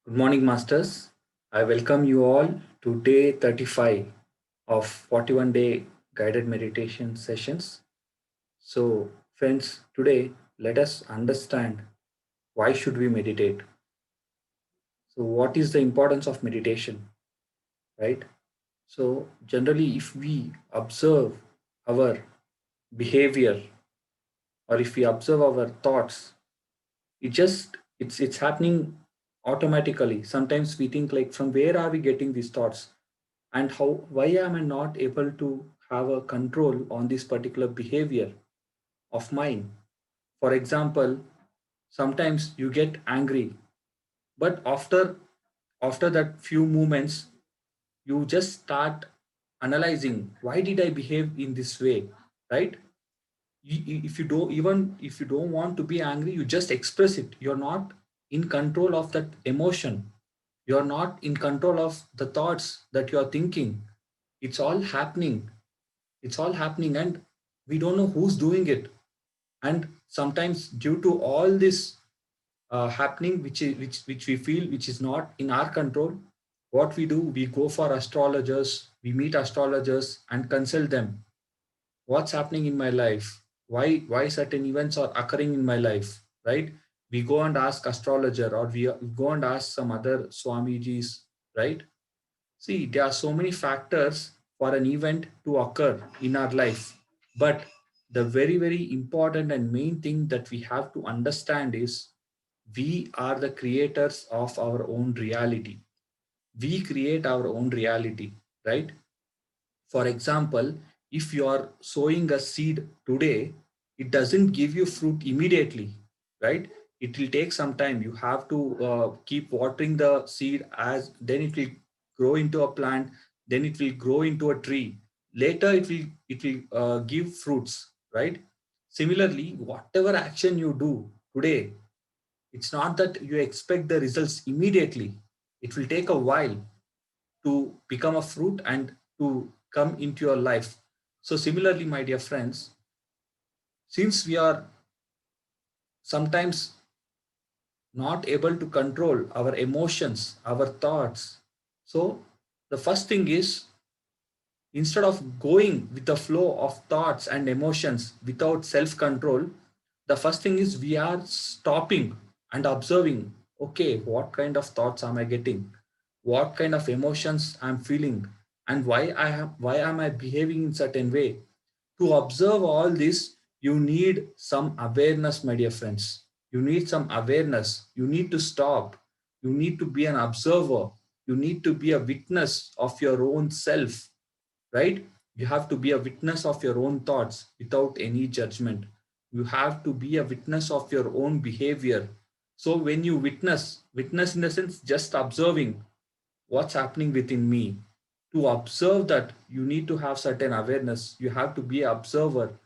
Good morning, Masters. I welcome you all to day 35 of 41-day guided meditation sessions. So, friends, today let us understand why should we meditate. So, what is the importance of meditation, right? So, generally, if we observe our behavior or if we observe our thoughts, it's happening automatically. Sometimes we think like, from where are we getting these thoughts? And how why am I not able to have a control on this particular behavior of mine? For example, sometimes you get angry, but after that few moments you just start analyzing, why did I behave in this way, right? If you don't, even if you don't want to be angry, you just express it. You're not in control of that emotion. You're not in control of the thoughts that you're thinking. It's all happening. It's all happening, and we don't know who's doing it. And sometimes, due to all this happening, which we feel which is not in our control, what we do, we go for astrologers, we meet astrologers and consult them. What's happening in my life? Why certain events are occurring in my life, right? We go and ask astrologer, or we go and ask some other swamijis, right? See, there are so many factors for an event to occur in our life. But the very, very important and main thing that we have to understand is we are the creators of our own reality. We create our own reality, right? For example, if you are sowing a seed today, it doesn't give you fruit immediately, right? It will take some time. You have to keep watering the seed, as then it will grow into a plant, then it will grow into a tree. Later, it will give fruits, right? Similarly, whatever action you do today, it's not that you expect the results immediately. It will take a while to become a fruit and to come into your life. So, similarly, my dear friends, since we are sometimes not able to control our emotions, our thoughts, so the first thing is, instead of going with the flow of thoughts and emotions without self control, the first thing is we are stopping and observing, okay, what kind of thoughts am I getting? What kind of emotions I'm feeling? And why am I behaving in certain way? To observe all this, you need some awareness, my dear friends. You need some awareness. You need to stop. You need to be an observer. You need to be a witness of your own self, right? You have to be a witness of your own thoughts without any judgment. You have to be a witness of your own behavior. So when you witness in the sense just observing what's happening within me. To observe that, you need to have certain awareness. You have to be an observer.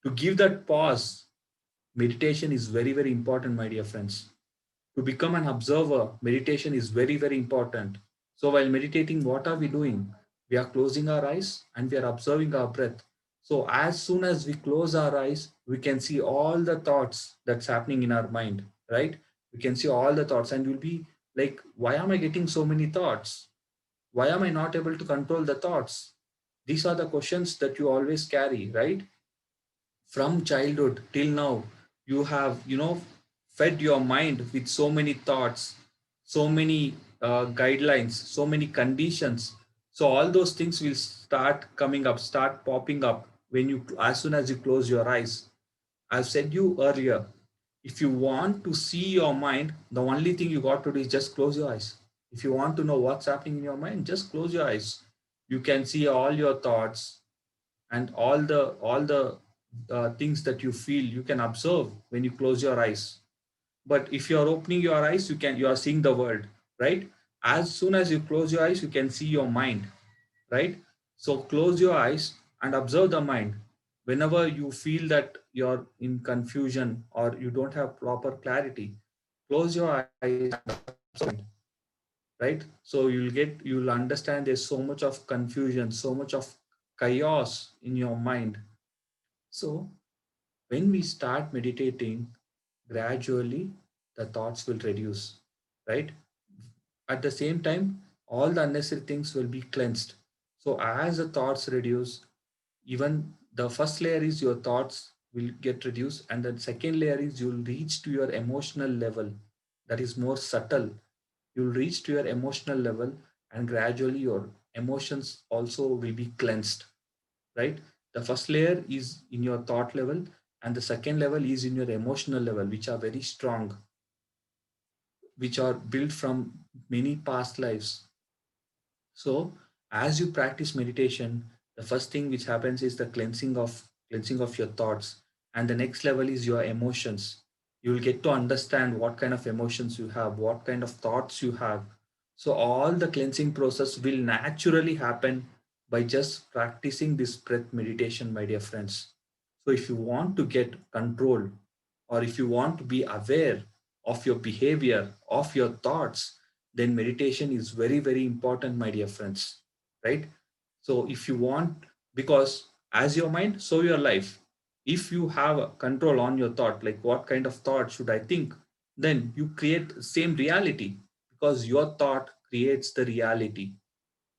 To give that pause, meditation is very, very important, my dear friends. To become an observer, meditation is very, very important. So while meditating, what are we doing? We are closing our eyes and we are observing our breath. So as soon as we close our eyes, we can see all the thoughts that's happening in our mind, right? We can see all the thoughts, and you'll be like, why am I getting so many thoughts? Why am I not able to control the thoughts? These are the questions that you always carry, right? From childhood till now, you have, fed your mind with so many thoughts, so many guidelines, so many conditions. So all those things will start coming up, start popping up when you, as soon as you close your eyes. I've said you earlier, if you want to see your mind, the only thing you got to do is just close your eyes. If you want to know what's happening in your mind, just close your eyes. You can see all your thoughts and all the things that you feel. You can observe when you close your eyes. But if you are opening your eyes, you are seeing the world, right? As soon as you close your eyes, you can see your mind, right? So close your eyes and observe the mind. Whenever you feel that you're in confusion or you don't have proper clarity, close your eyes and observe, right? So you'll understand there's so much of confusion, so much of chaos in your mind. So when we start meditating, gradually the thoughts will reduce, right? At the same time, all the unnecessary things will be cleansed. So as the thoughts reduce, even the first layer is your thoughts will get reduced, and the second layer is you'll reach to your emotional level that is more subtle. You'll reach to your emotional level, and gradually your emotions also will be cleansed, right? The first layer is in your thought level, and the second level is in your emotional level, which are very strong, which are built from many past lives. So as you practice meditation, the first thing which happens is the cleansing of your thoughts. And the next level is your emotions. You will get to understand what kind of emotions you have, what kind of thoughts you have. So all the cleansing process will naturally happen by just practicing this breath meditation, my dear friends. So if you want to get control, or if you want to be aware of your behavior, of your thoughts, then meditation is very, very important, my dear friends. Right? So if you want, because as your mind, so your life. If you have a control on your thought, like what kind of thought should I think, then you create the same reality, because your thought creates the reality,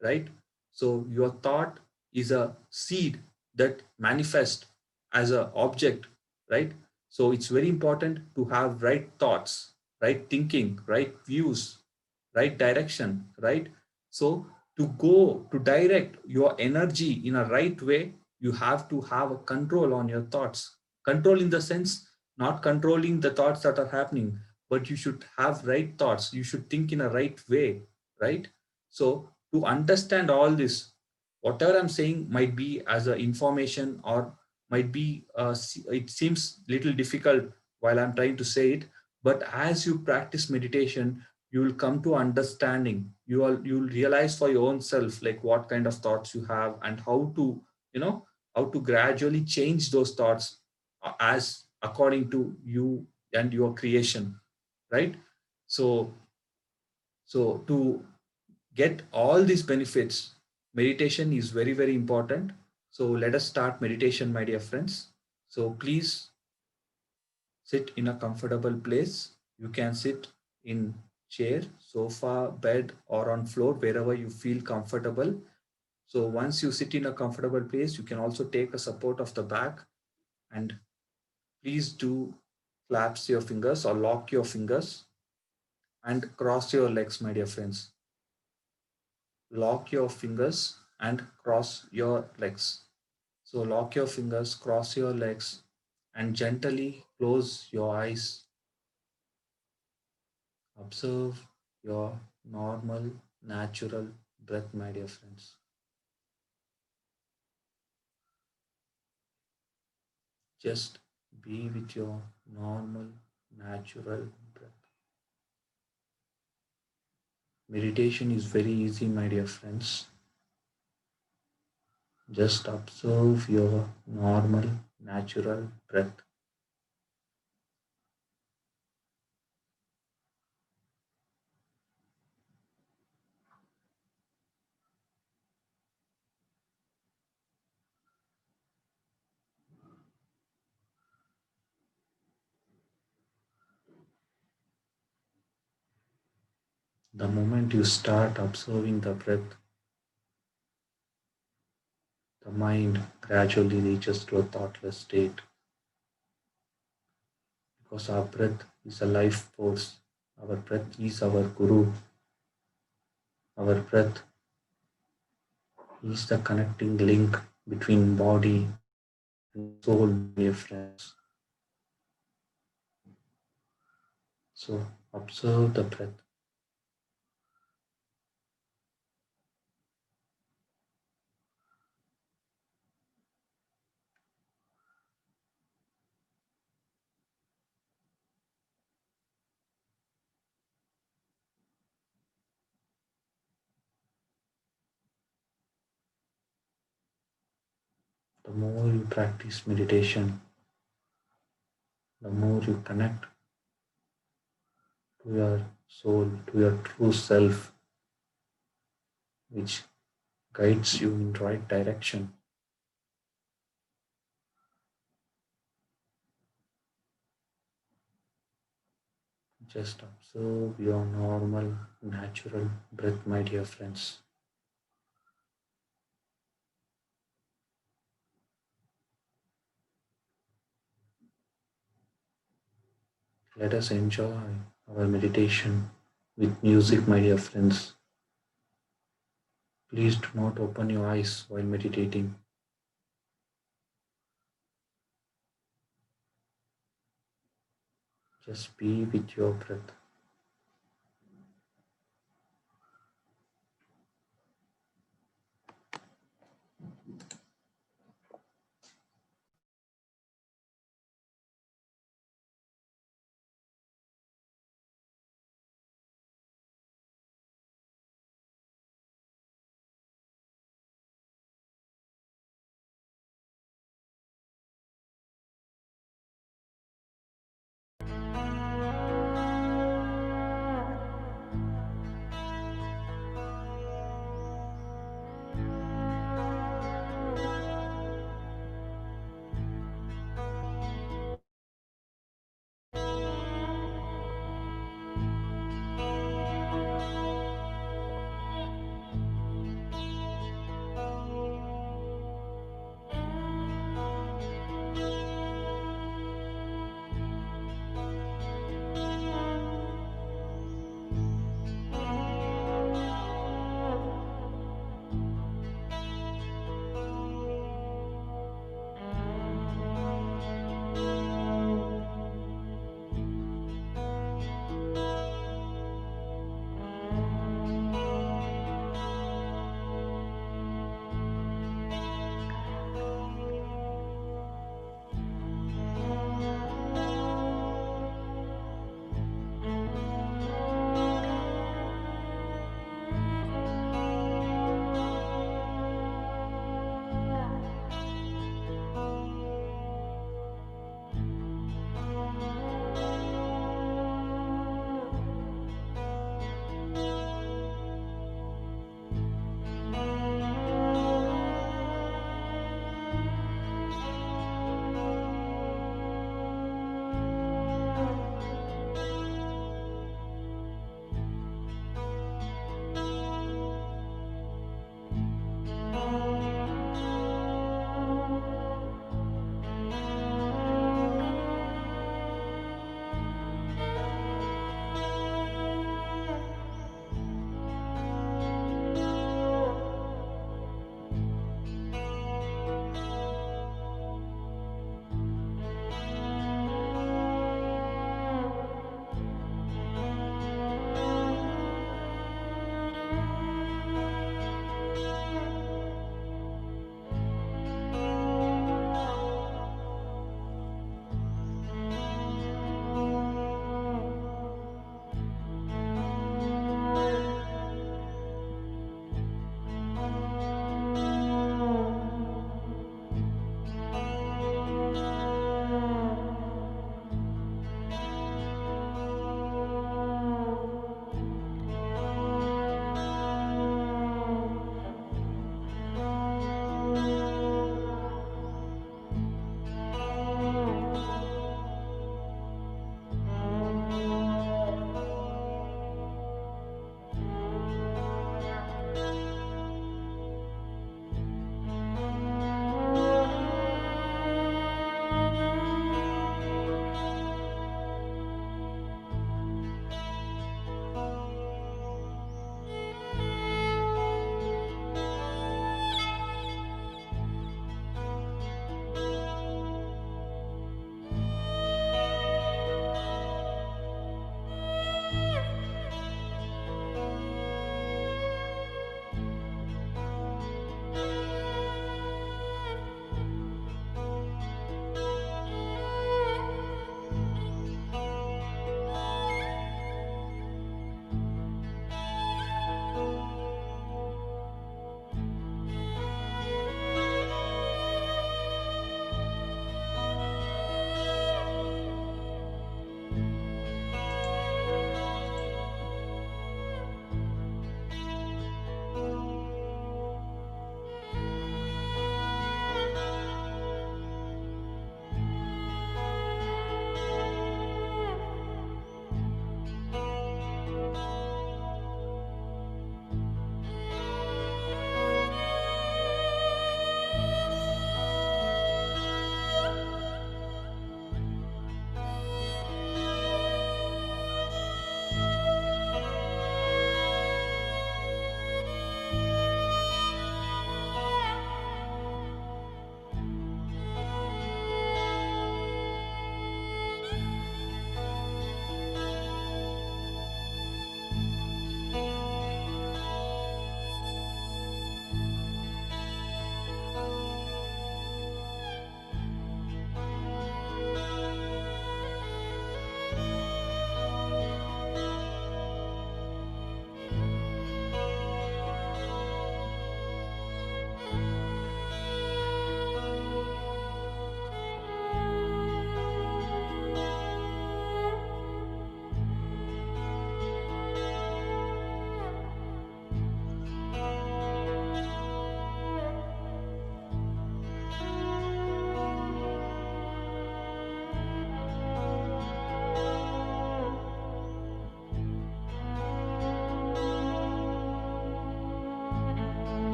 right? So your thought is a seed that manifests as an object, right? So it's very important to have right thoughts, right thinking, right views, right direction, right? So to go to direct your energy in a right way, you have to have a control on your thoughts. Control in the sense, not controlling the thoughts that are happening, but you should have right thoughts. You should think in a right way, right? So to understand all this, whatever I'm saying might be as a information, or might be it seems little difficult while I'm trying to say it, but as you practice meditation, you will come to understanding. You'll realize for your own self like what kind of thoughts you have, and how to, you know, how to gradually change those thoughts as according to you and your creation, right? So so to get all these benefits, meditation is very, very important. So let us start meditation, my dear friends. So please sit in a comfortable place. You can sit in chair, sofa, bed, or on floor, wherever you feel comfortable. So once you sit in a comfortable place, you can also take a support of the back, and please do collapse your fingers or lock your fingers and cross your legs, my dear friends. Lock your fingers and cross your legs. So lock your fingers, cross your legs, and gently close your eyes. Observe your normal, natural breath, my dear friends. Just be with your normal, natural breath. Meditation is very easy, my dear friends. Just observe your normal, natural breath. The moment you start observing the breath, the mind gradually reaches to a thoughtless state, because our breath is a life force. Our breath is our guru. Our breath is the connecting link between body and soul, my dear friends. So observe the breath. The more you practice meditation, the more you connect to your soul, to your true self, which guides you in the right direction. Just observe. Observe your normal, natural breath, my dear friends. Let us enjoy our meditation with music, my dear friends. Please do not open your eyes while meditating. Just be with your breath.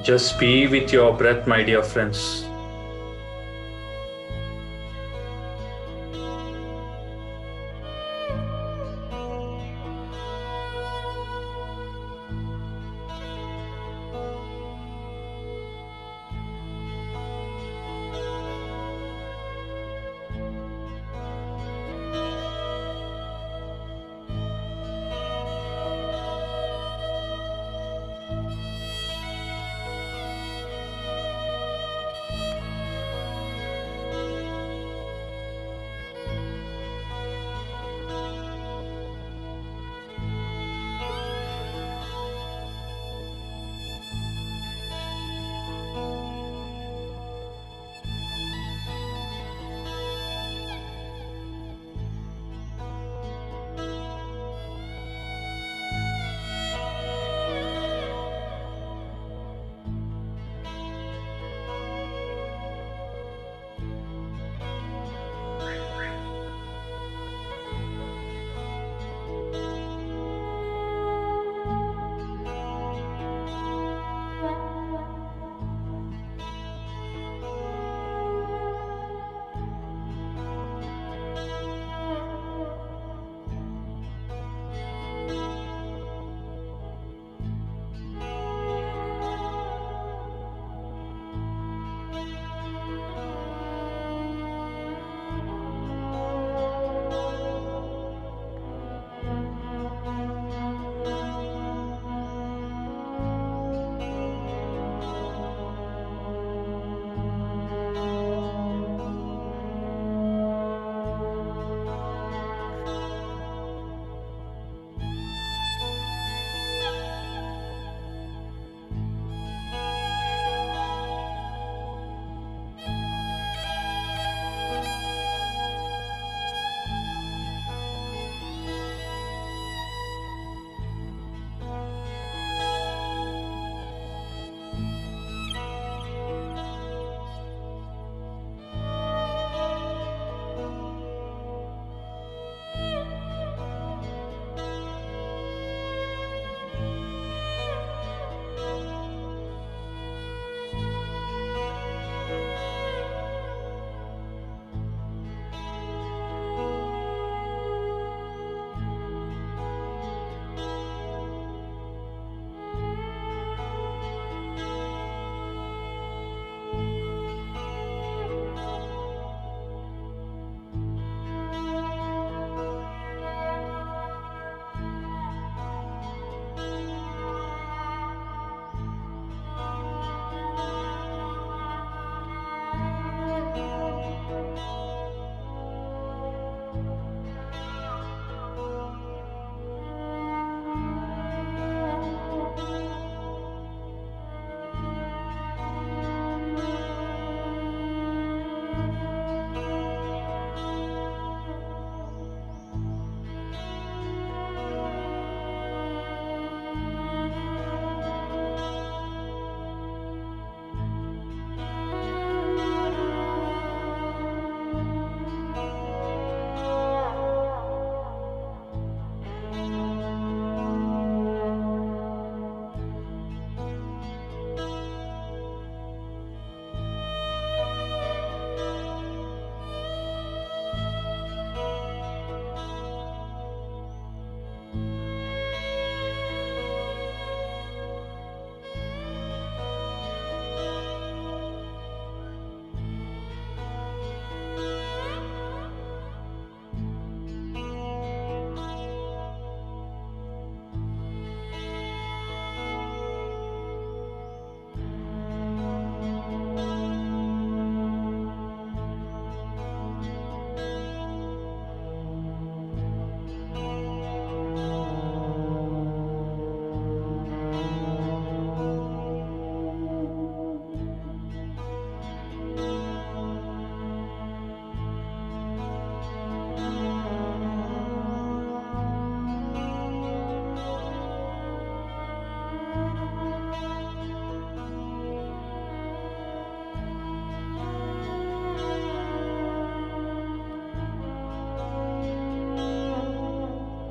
Just be with your breath, my dear friends.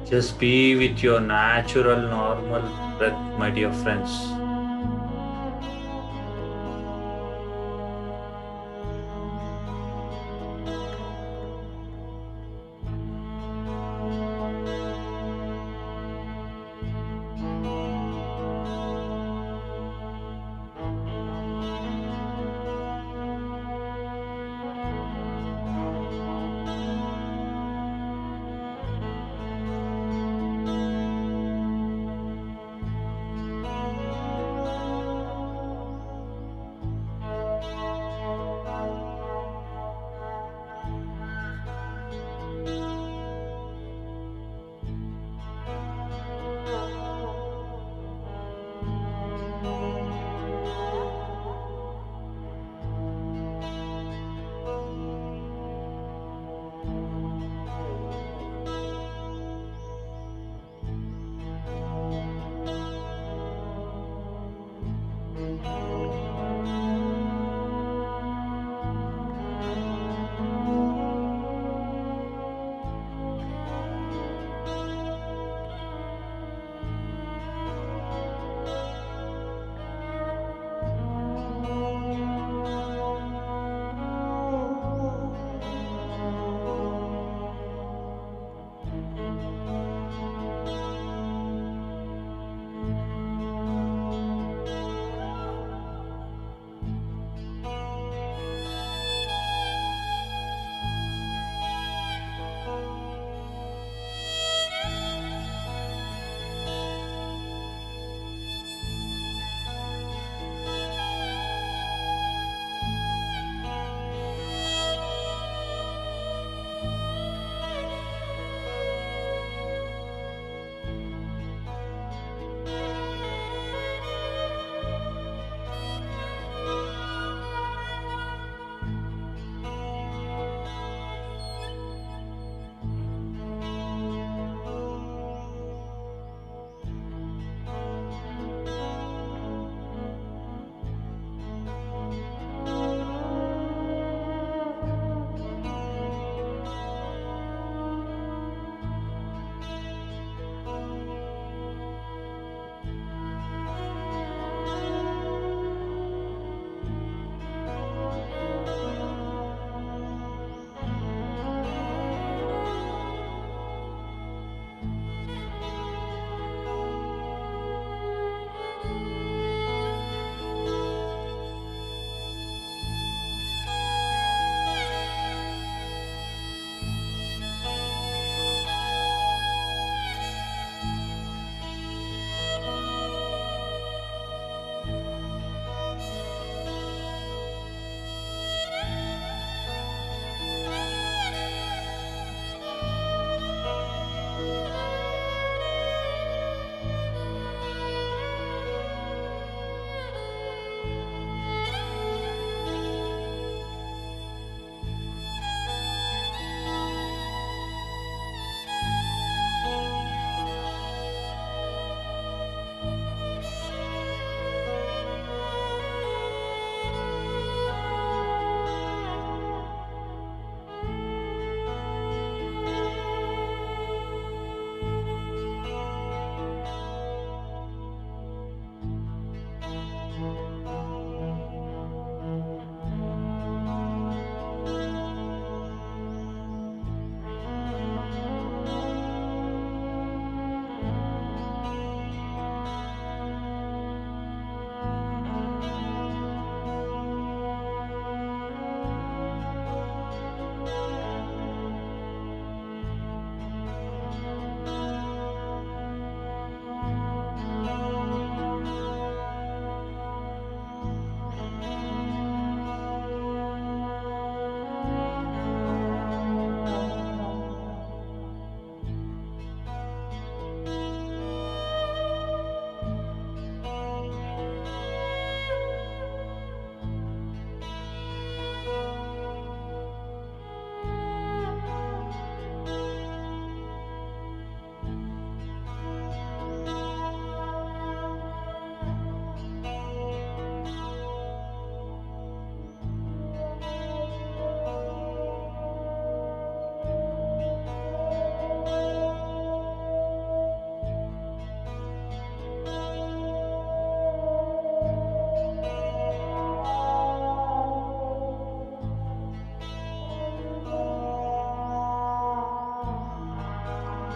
Just be with your natural, normal breath, my dear friends.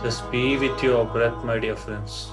Just be with your breath, my dear friends.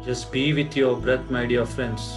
Just be with your breath, my dear friends.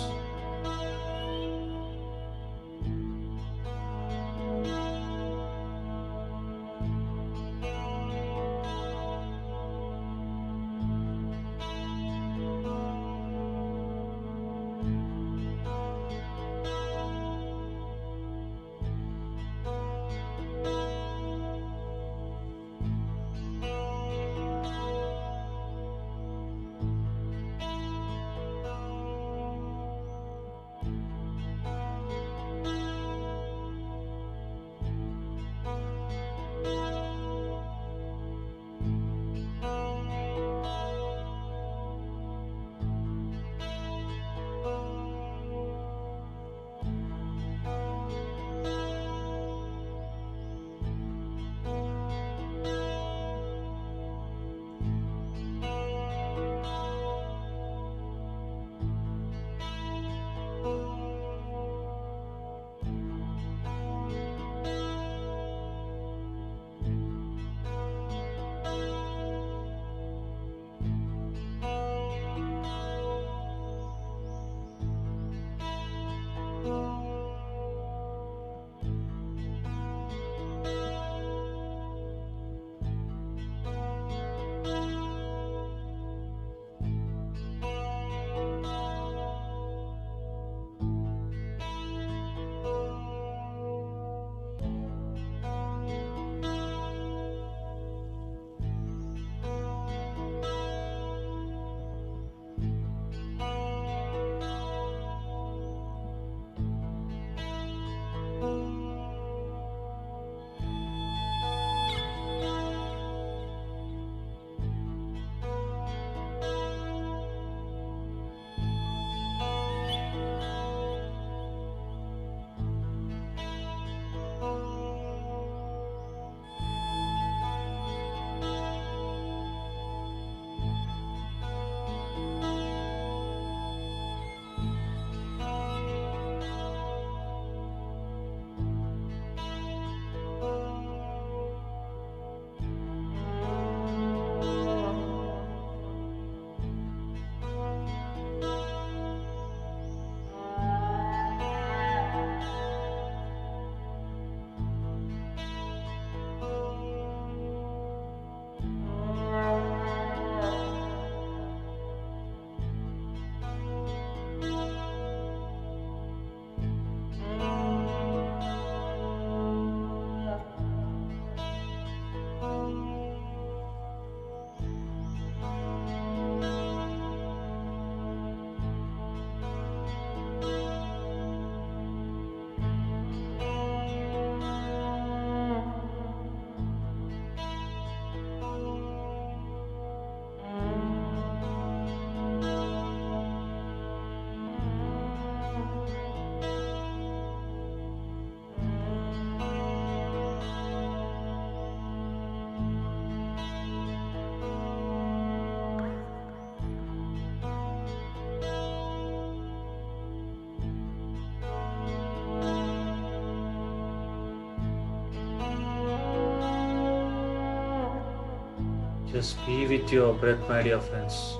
Just be with your breath, my dear friends.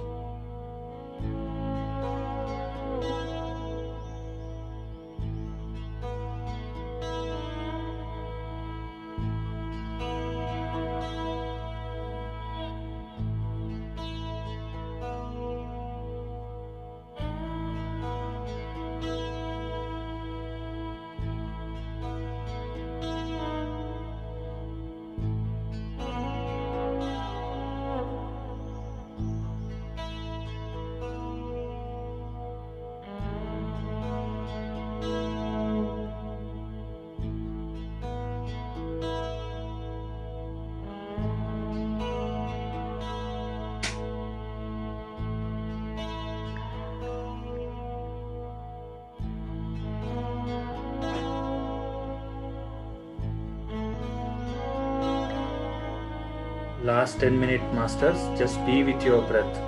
Last 10-minute masters, just be with your breath.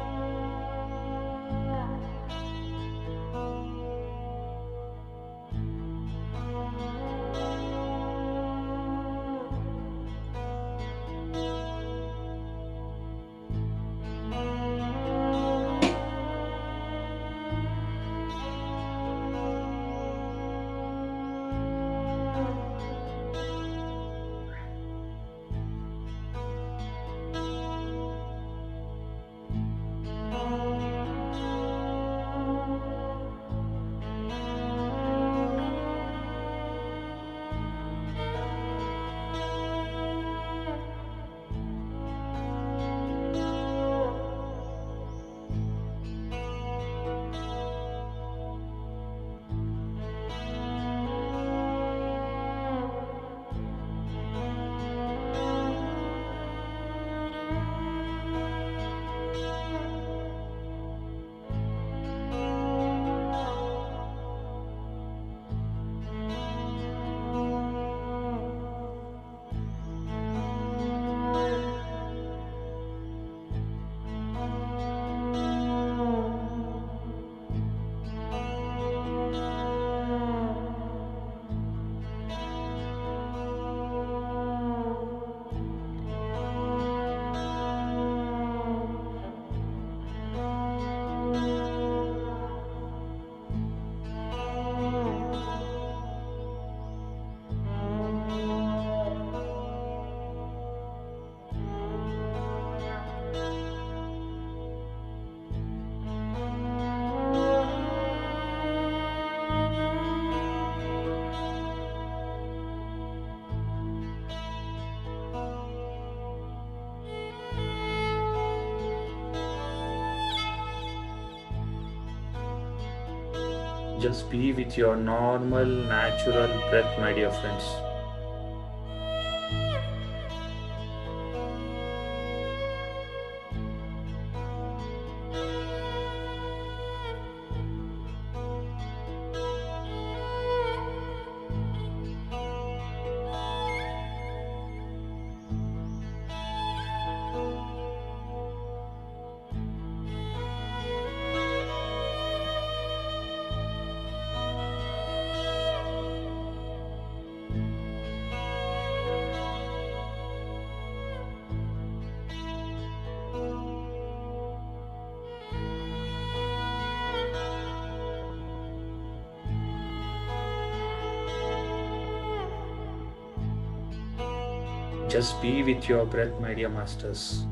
Just be with your normal, natural breath, my dear friends. Just be with your breath, my dear masters.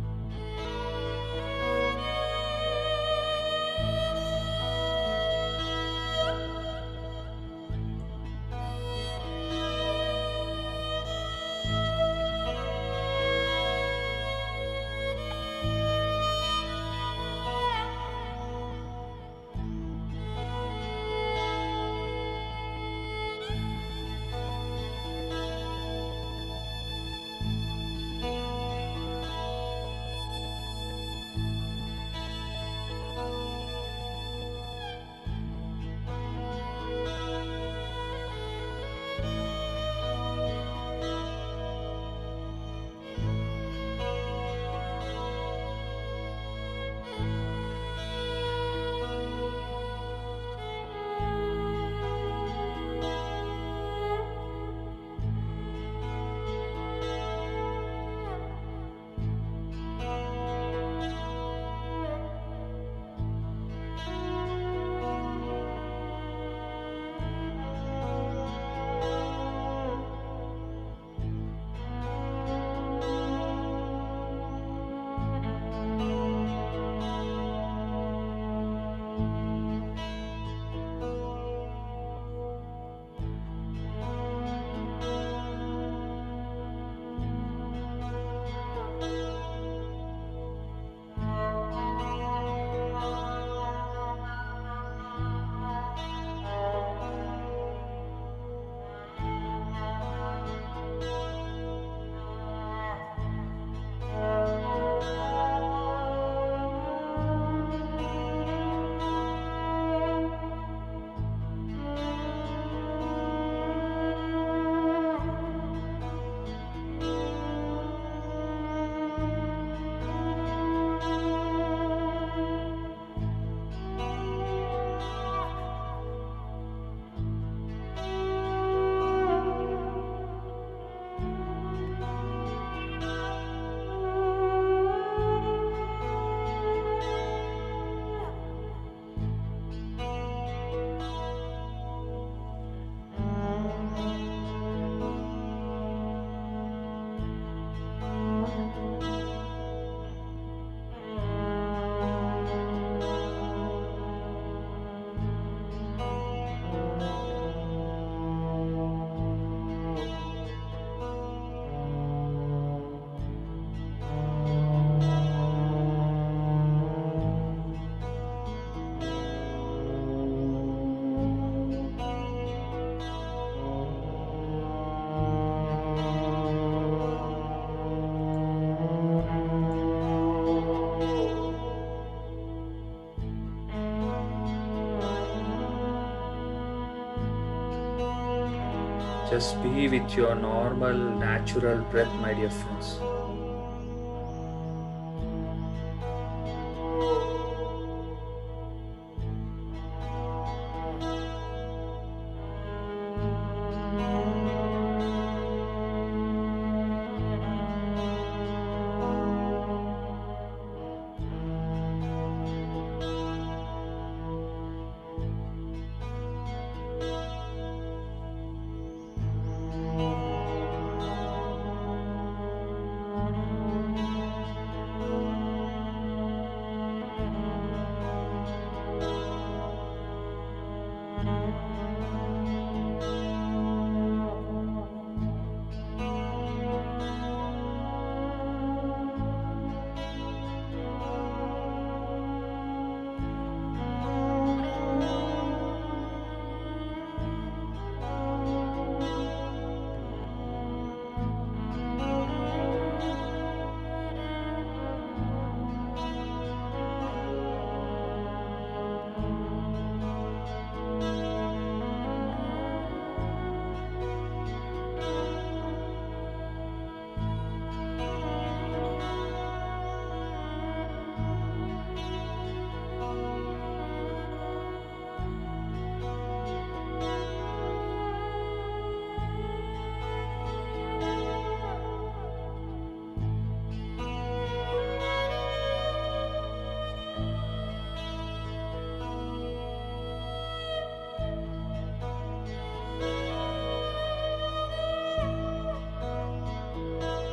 Just be with your normal, natural breath, my dear friends.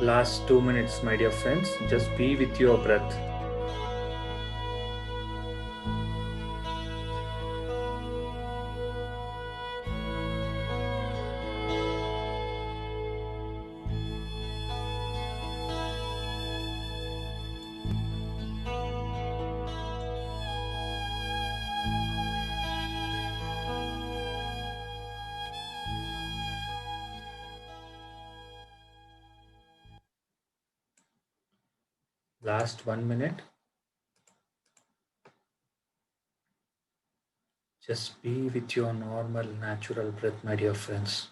Last 2 minutes, my dear friends. Just be with your breath. Last 1 minute. Just be with your normal, natural breath, my dear friends.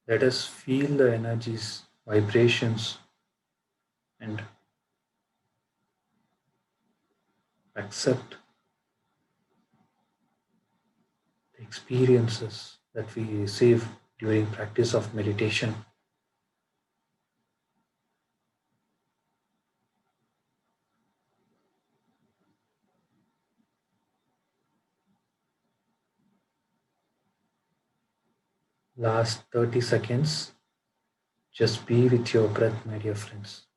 Let us feel the energies, vibrations, and accept the experiences that we receive during practice of meditation. Last 30 seconds. Just be with your breath, my dear friends.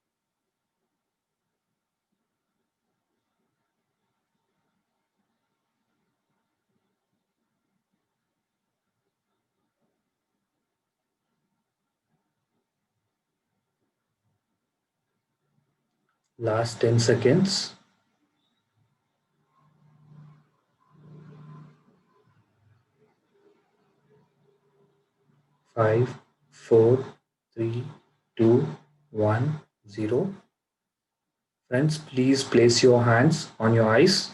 Last 10 seconds. 5, 4, 3, 2, 1, 0. Friends, please place your hands on your eyes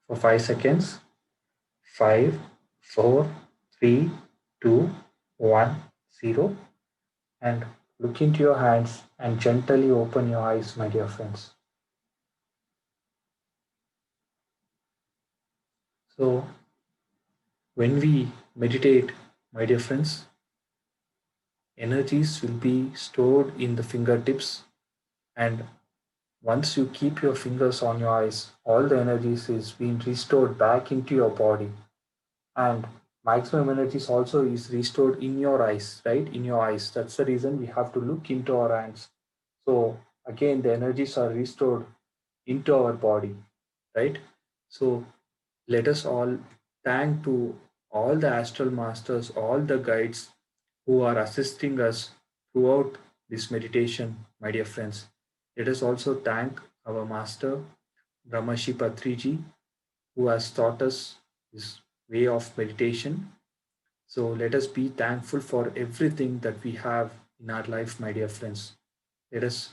for 5 seconds. 5, 4, 3, 2, 1, 0. And look into your hands and gently open your eyes, my dear friends. So, when we meditate, my dear friends, energies will be stored in the fingertips, and once you keep your fingers on your eyes, all the energies is being restored back into your body, and maximum energies also is restored in your eyes, right? In your eyes. That's the reason we have to look into our hands. So again, the energies are restored into our body, right? So let us all thank to all the astral masters, all the guides who are assisting us throughout this meditation, my dear friends. Let us also thank our master, Brahmarshi Patriji, who has taught us this way of meditation. So let us be thankful for everything that we have in our life, my dear friends. Let us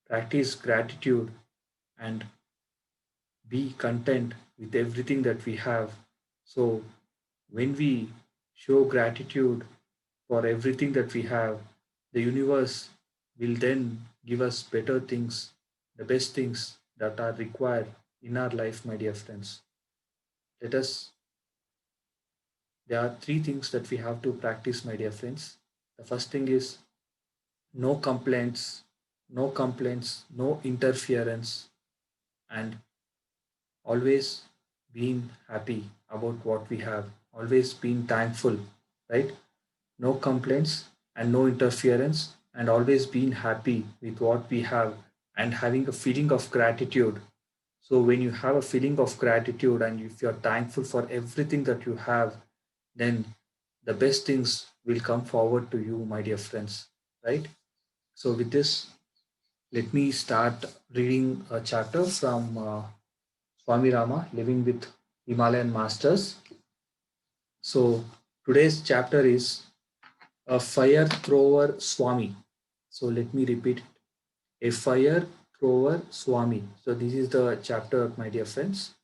practice gratitude and be content with everything that we have. So when we show gratitude for everything that we have, the universe will then give us better things, the best things that are required in our life, my dear friends. Let us, there are three things that we have to practice, my dear friends. The first thing is no complaints, no complaints, no interference, and always being happy about what we have, always being thankful, right? No complaints and no interference, and always being happy with what we have and having a feeling of gratitude. So, when you have a feeling of gratitude and if you're thankful for everything that you have, then the best things will come forward to you, my dear friends, right? So, with this, let me start reading a chapter from Swami Rama, Living with Himalayan Masters. So, today's chapter is a fire thrower Swami. So, let me repeat it. A fire thrower Swami. So, this is the chapter, my dear friends.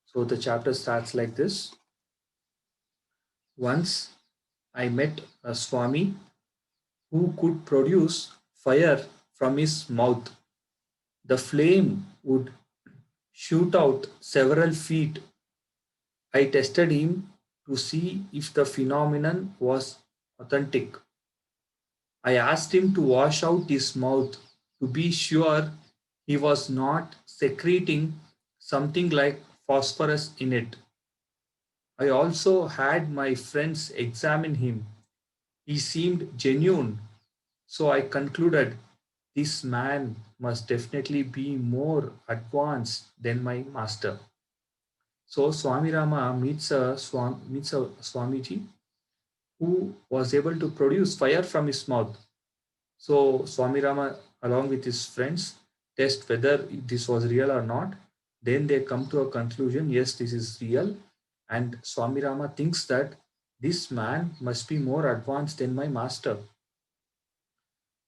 So, the chapter starts like this. Once I met a Swami who could produce fire from his mouth. The flame would shoot out several feet. I tested him to see if the phenomenon was authentic. I asked him to wash out his mouth to be sure he was not secreting something like phosphorus in it. I also had my friends examine him. He seemed genuine, so I concluded this man must definitely be more advanced than my master. So Swami Rama meets a Swamiji who was able to produce fire from his mouth. So Swami Rama, along with his friends, test whether this was real or not. Then they come to a conclusion, yes, this is real. And Swami Rama thinks that this man must be more advanced than my master.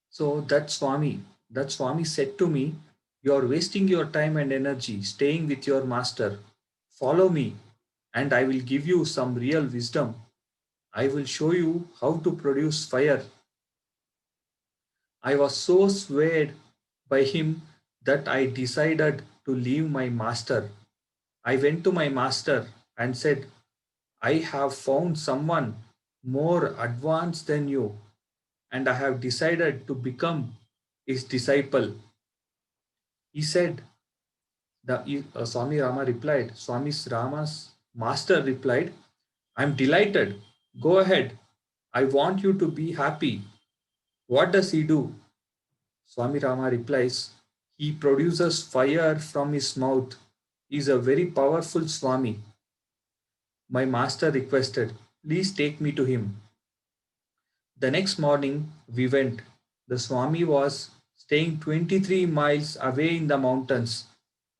So that Swami said to me, you are wasting your time and energy staying with your master. Follow me, and I will give you some real wisdom. I will show you how to produce fire. I was so swayed by him that I decided to leave my master. I went to my master and said, I have found someone more advanced than you, and I have decided to become his disciple. He said, Swami Rama replied, Swami Rama's master replied, I'm delighted. Go ahead. I want you to be happy. What does he do? Swami Rama replies, he produces fire from his mouth. He is a very powerful Swami. My master requested, please take me to him. The next morning we went. The Swami was staying 23 miles away in the mountains.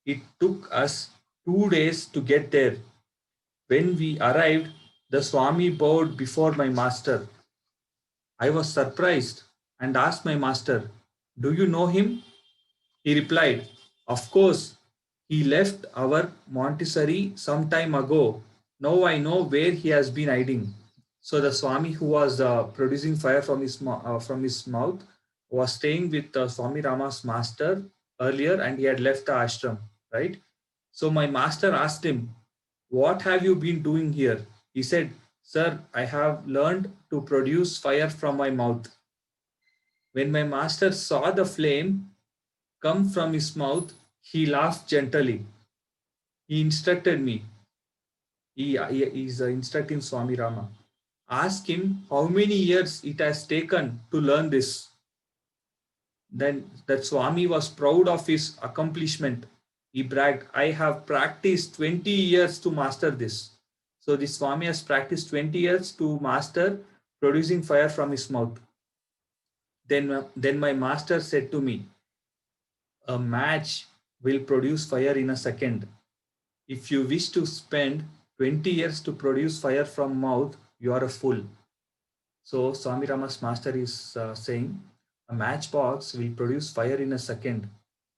It took us 2 days to get there. When we arrived, the Swami bowed before my master. I was surprised and asked my master, do you know him? He replied, of course, he left our Montessori some time ago. Now I know where he has been hiding. So the Swami who was producing fire from his mouth was staying with Swami Rama's master earlier, and he had left the ashram, right? So my master asked him, what have you been doing here? He said, sir, I have learned to produce fire from my mouth. When my master saw the flame come from his mouth, he laughed gently. He instructed me. He is instructing Swami Rama. Ask him how many years it has taken to learn this. Then that Swami was proud of his accomplishment. He bragged, I have practiced 20 years to master this. So the Swami has practiced 20 years to master producing fire from his mouth. Then my master said to me, a match will produce fire in a second. If you wish to spend 20 years to produce fire from mouth, you are a fool. So Swami Rama's master is saying a matchbox will produce fire in a second.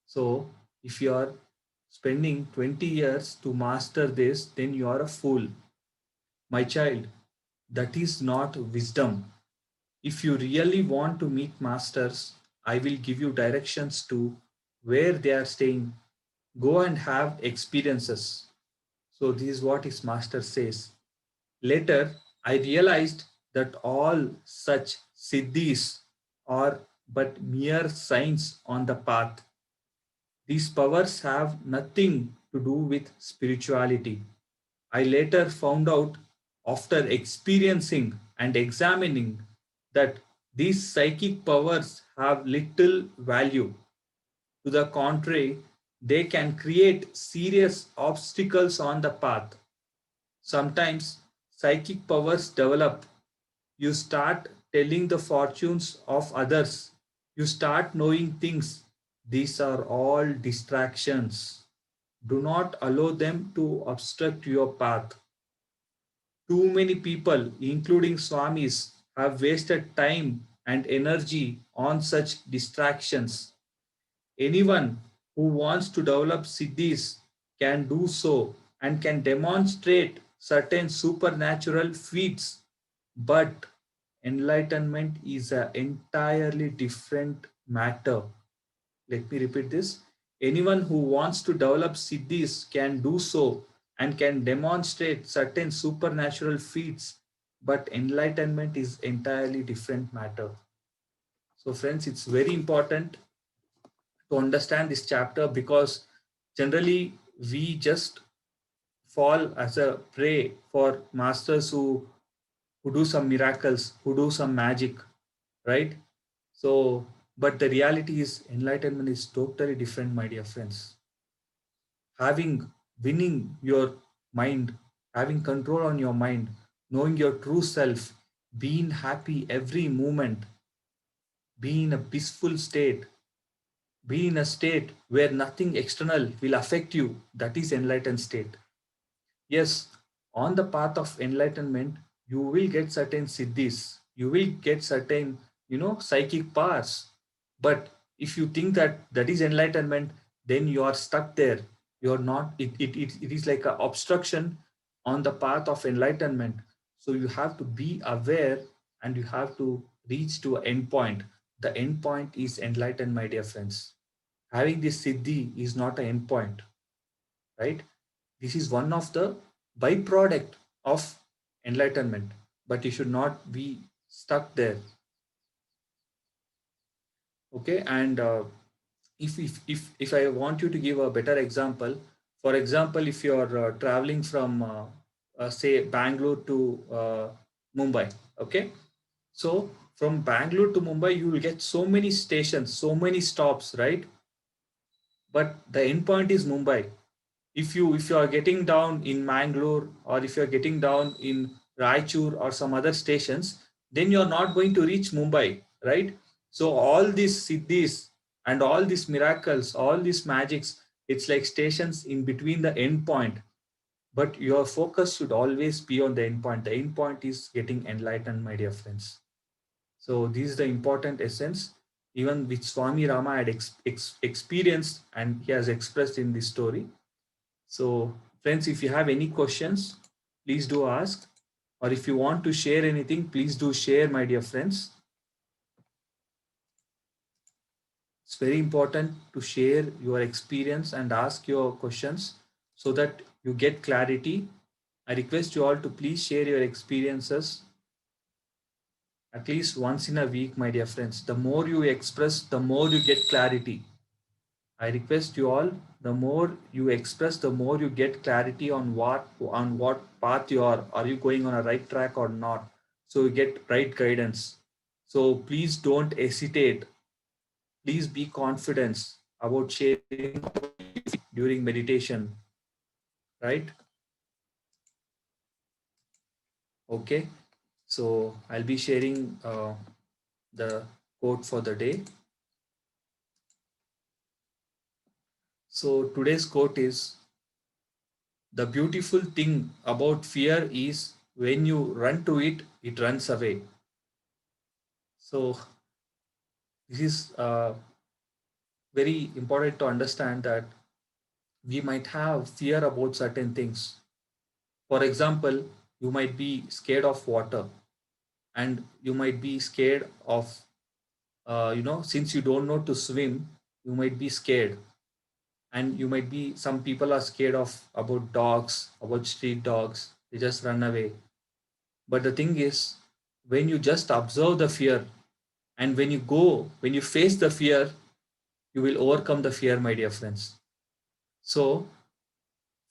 So if you are spending 20 years to master this, then you are a fool. My child, that is not wisdom. If you really want to meet masters, I will give you directions to where they are staying. Go and have experiences. So this is what his master says. Later, I realized that all such siddhis are but mere signs on the path. These powers have nothing to do with spirituality. I later found out after experiencing and examining that these psychic powers have little value. To the contrary, they can create serious obstacles on the path. Sometimes psychic powers develop. You start telling the fortunes of others. You start knowing things. These are all distractions. Do not allow them to obstruct your path. Too many people, including Swamis, have wasted time and energy on such distractions. Anyone who wants to develop siddhis can do so and can demonstrate certain supernatural feats, but enlightenment is an entirely different matter. Let me repeat this. Anyone who wants to develop siddhis can do so and can demonstrate certain supernatural feats, but enlightenment is entirely different matter. So friends, it's very important to understand this chapter because generally we just fall as a prey for masters who do some miracles, who do some magic, right? So, but the reality is enlightenment is totally different, my dear friends. Having winning your mind, having control on your mind, knowing your true self, being happy every moment, be in a peaceful state, be in a state where nothing external will affect you. That is enlightened state. Yes, on the path of enlightenment, you will get certain siddhis, you will get certain, psychic powers. But if you think that that is enlightenment, then you are stuck there. You're not, it is like an obstruction on the path of enlightenment. So you have to be aware and you have to reach to an end point. The end point is enlightened, my dear friends. Having this siddhi is not an end point, right? This is one of the byproduct of enlightenment, but you should not be stuck there. Okay, and if I want you to give a better example, for example, if you're traveling from say Bangalore to Mumbai, okay, so from Bangalore to Mumbai, you will get so many stations, so many stops, right? But the end point is Mumbai. If you are getting down in Mangalore or if you are getting down in Raichur or some other stations, then you are not going to reach Mumbai, right? So all these siddhis and all these miracles, all these magics, it's like stations in between the end point. But your focus should always be on the end point. The end point is getting enlightened, my dear friends. So this is the important essence, even which Swami Rama had experienced and he has expressed in this story. So, friends, if you have any questions, please do ask. Or if you want to share anything, please do share, my dear friends. It's very important to share your experience and ask your questions so that you get clarity. I request you all to please share your experiences at least once in a week, my dear friends. The more you express, the more you get clarity. I request you all, the more you express, the more you get clarity on what path you are. Are you going on a right track or not? So you get right guidance. So please don't hesitate. Please be confident about sharing during meditation, right? Okay. So I'll be sharing the quote for the day. So today's quote is: the beautiful thing about fear is when you run to it, it runs away. So this is very important to understand that we might have fear about certain things. For example, you might be scared of water, and you might be scared of, since you don't know to swim, you might be scared. And you might be, some people are scared of about dogs, about street dogs, they just run away. But the thing is, when you just observe the fear and when you face the fear, you will overcome the fear, my dear friends. So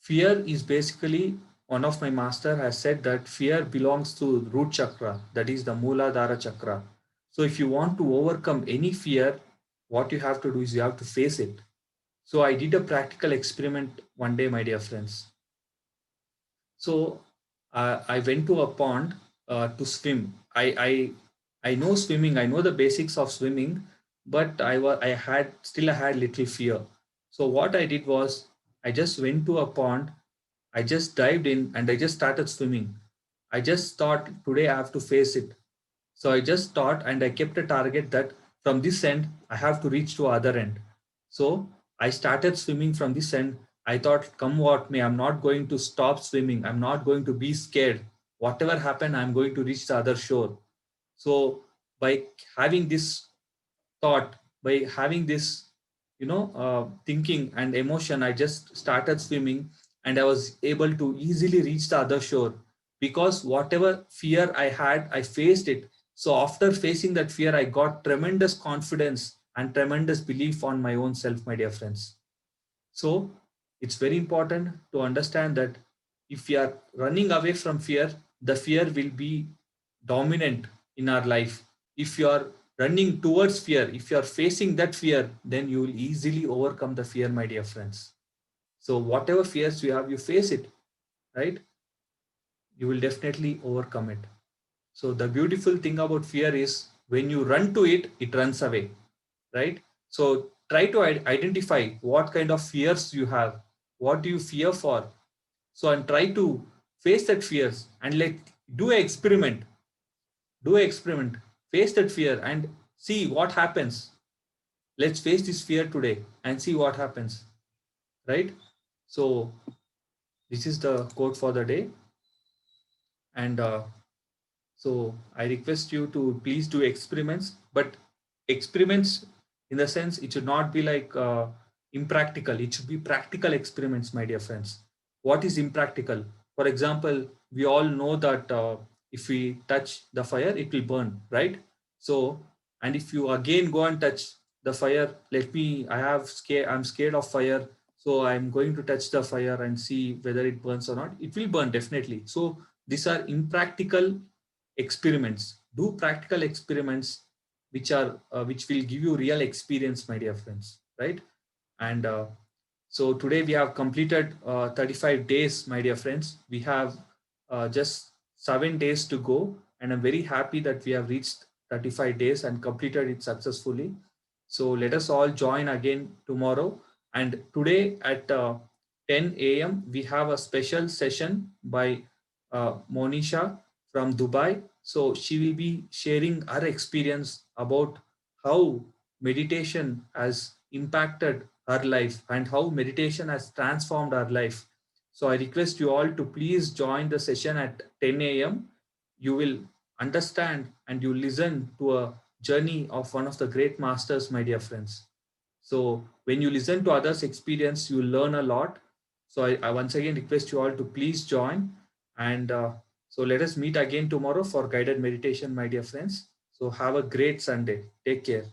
fear is basically, one of my master has said that fear belongs to root chakra, that is the Mooladhara chakra. So if you want to overcome any fear, what you have to do is you have to face it. So I did a practical experiment one day, my dear friends. So I went to a pond to swim. I know swimming. I know the basics of swimming, but I had little fear. So what I did was I just went to a pond. I just dived in and I just started swimming. I just thought today I have to face it. So I just thought and I kept a target that from this end, I have to reach to other end. So I started swimming from this end. I thought, come what may, I'm not going to stop swimming. I'm not going to be scared. Whatever happened, I'm going to reach the other shore. So by having this thought, by having this, thinking and emotion, I just started swimming and I was able to easily reach the other shore because whatever fear I had, I faced it. So after facing that fear, I got tremendous confidence and tremendous belief on my own self, my dear friends. So it's very important to understand that If we are running away from fear, the fear will be dominant in our life. If you are running towards fear, if you are facing that fear, then you will easily overcome the fear, my dear friends. So whatever fears you have, you face it, right? You will definitely overcome it. So the beautiful thing about fear is when you run to it, it runs away, right? So try to identify what kind of fears you have. What do you fear for? So and try to face that fears and do an experiment. Do an experiment. Face that fear and see what happens. Let's face this fear today and see what happens, right? So this is the quote for the day, and so I request you to please do experiments, but experiments in the sense it should not be like impractical. It should be practical experiments, my dear friends. What is impractical? For example, we all know that if we touch the fire, it will burn, right? So, and if you again go and touch the fire, I'm scared of fire. So I'm going to touch the fire and see whether it burns or not. It will burn definitely. So these are impractical experiments. Do practical experiments which will give you real experience, my dear friends, right? And so today we have completed 35 days, my dear friends. We have just 7 days to go, and I'm very happy that we have reached 35 days and completed it successfully. So let us all join again tomorrow. And today at 10 a.m., we have a special session by Monisha from Dubai. So she will be sharing her experience about how meditation has impacted her life and how meditation has transformed her life. So I request you all to please join the session at 10 a.m. You will understand and you listen to a journey of one of the great masters, my dear friends. So when you listen to others' experience, you learn a lot. So I once again request you all to please join. And so let us meet again tomorrow for guided meditation, my dear friends. So have a great Sunday. Take care.